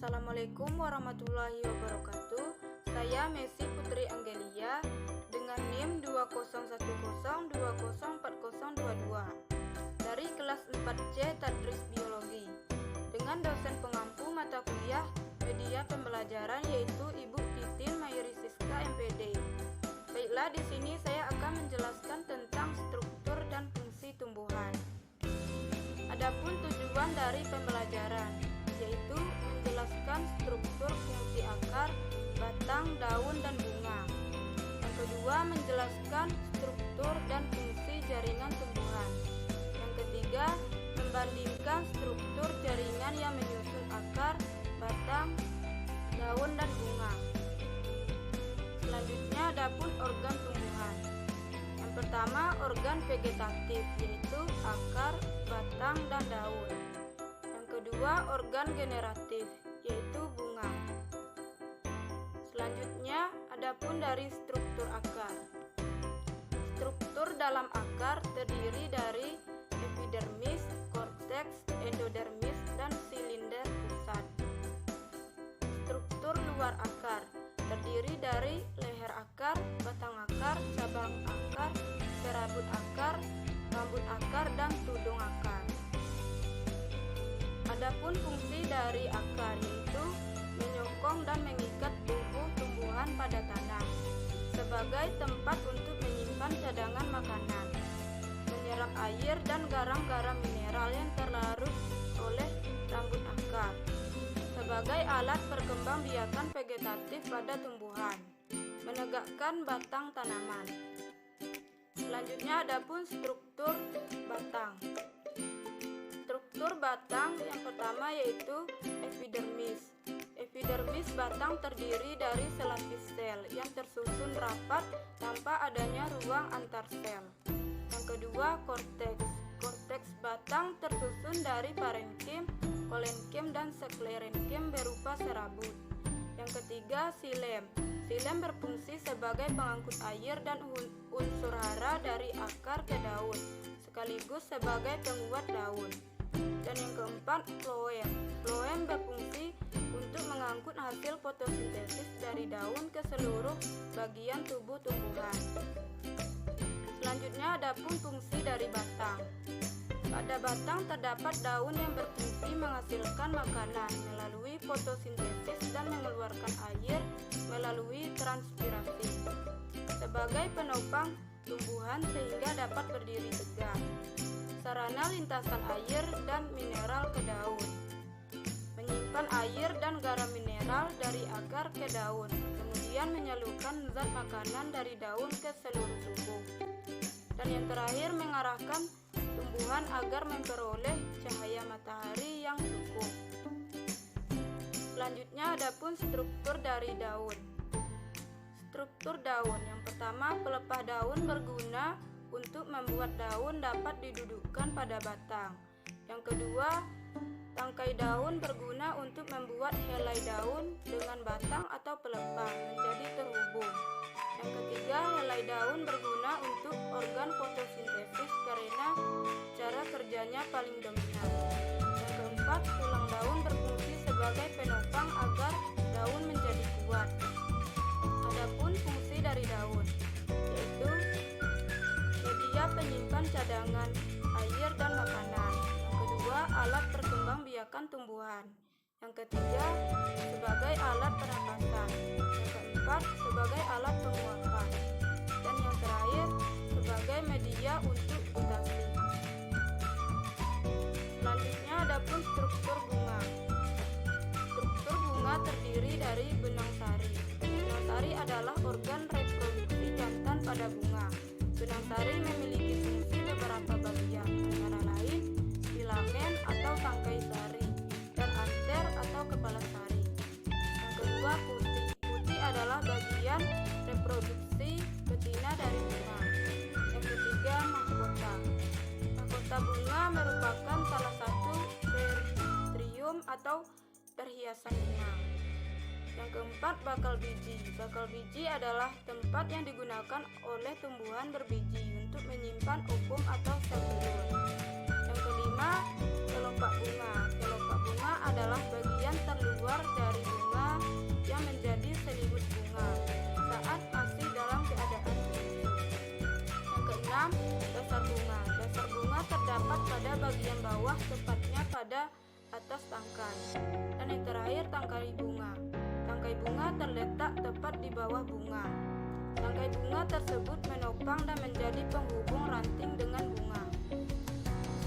Assalamualaikum warahmatullahi wabarakatuh. Saya Messi Putri Anggelia dengan NIM 201020404022 dari kelas 4C Tadris Biologi dengan dosen pengampu mata kuliah media pembelajaran yaitu Ibu Titin Mayuri Siska MPD. Baiklah, di sini saya akan menjelaskan tentang struktur dan fungsi tumbuhan. Adapun tujuan dari pembelajaran yaitu menjelaskan struktur fungsi akar, batang, daun, dan bunga. Yang kedua, menjelaskan struktur dan fungsi jaringan tumbuhan. Yang ketiga, membandingkan struktur jaringan yang menyusun akar, batang, daun, dan bunga. Selanjutnya, adapun organ tumbuhan. Yang pertama, organ vegetatif yaitu akar, batang, dan daun. Yang kedua, organ generatif yaitu bunga. Selanjutnya, adapun dari struktur akar. Struktur dalam akar terdiri dari epidermis, korteks, endodermis, dan silinder pusat. Struktur luar akar terdiri dari leher akar, batang akar, cabang akar, serabut akar, rambut akar, dan tudung akar. Adapun fungsi dari akar yaitu menyokong dan mengikat tubuh tumbuhan pada tanah sebagai tempat untuk menyimpan cadangan makanan, menyerap air dan garam-garam mineral yang terlarut oleh rambut akar, sebagai alat perkembangbiakan vegetatif pada tumbuhan, menegakkan batang tanaman. Selanjutnya adapun struktur batang. Struktur batang yang pertama yaitu epidermis. Epidermis batang terdiri dari selapis sel yang tersusun rapat tanpa adanya ruang antar sel. Yang kedua, korteks. Korteks batang tersusun dari parenkim, kolenkim, dan sklerenkim berupa serabut. Yang ketiga, xilem. Xilem berfungsi sebagai pengangkut air dan unsur hara dari akar ke daun, sekaligus sebagai penguat daun. Dan yang keempat, floem. Floem berfungsi untuk mengangkut hasil fotosintesis dari daun ke seluruh bagian tubuh tumbuhan. Selanjutnya adapun fungsi dari batang. Pada batang terdapat daun yang berfungsi menghasilkan makanan melalui fotosintesis dan mengeluarkan air melalui transpirasi sebagai penopang tumbuhan sehingga dapat berdiri tegak. Sarana lintasan air dan mineral ke daun, menyimpan air dan garam mineral dari akar ke daun, kemudian menyalurkan zat makanan dari daun ke seluruh tubuh. Dan yang terakhir, mengarahkan tumbuhan agar memperoleh cahaya matahari yang cukup. Selanjutnya adapun struktur dari daun. Struktur daun yang pertama, pelepah daun berguna untuk membuat daun dapat didudukkan pada batang. Yang kedua, tangkai daun berguna untuk membuat helai daun dengan batang atau pelepah menjadi terhubung. Yang ketiga, helai daun berguna untuk organ fotosintesis karena cara kerjanya paling dominan. Yang keempat, tulang daun berfungsi sebagai penopang agar daun menjadi kuat. Adapun fungsi dari daun yaitu media penyimpan cadangan air dan makanan. Yang kedua, alat perkembangbiakan tumbuhan. Yang ketiga, sebagai alat pernapasan. Yang keempat, sebagai alat penguapan. Dan yang terakhir, sebagai media untuk mutasi. Selanjutnya adapun struktur bunga. Struktur bunga terdiri dari benang sari. Benang sari adalah organ reproduksi jantan pada bunga. Benang sari memiliki fungsi beberapa bagian, antara lain filamen atau tangkai sari dan aster atau kepala sari. Yang kedua, putih. Putih adalah bagian reproduksi betina dari bunga. Yang ketiga, mahkota. Mahkota bunga merupakan salah satu peritrium atau perhiasan bunga. Yang keempat, bakal biji. Bakal biji adalah tempat yang digunakan oleh tumbuhan berbiji untuk menyimpan ovum atau sel telur. Yang kelima, kelopak bunga. Kelopak bunga adalah bagian terluar dari bagian bawah, tepatnya pada atas tangkai. Dan yang terakhir, tangkai bunga. Tangkai bunga terletak tepat di bawah bunga. Tangkai bunga tersebut menopang dan menjadi penghubung ranting dengan bunga.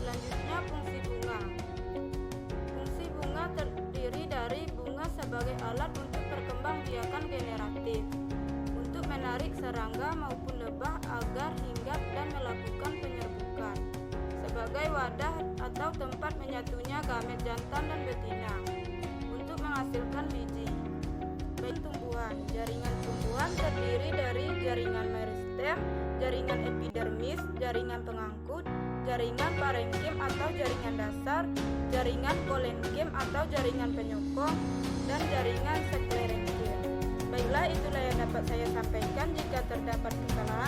Selanjutnya, fungsi bunga. Fungsi bunga terdiri dari bunga sebagai alat untuk perkembangbiakan generatif, untuk menarik serangga maupun lebah agar hinggap dan melakukan penyerbukan, sebagai wadah atau tempat menyatunya gamet jantan dan betina, untuk menghasilkan biji. Baik tumbuhan. Jaringan tumbuhan terdiri dari jaringan meristem, jaringan epidermis, jaringan pengangkut, jaringan parenkim atau jaringan dasar, jaringan kolenkim atau jaringan penyokong, dan jaringan sklerenkim. Baiklah, itulah yang dapat saya sampaikan. Jika terdapat kesalahan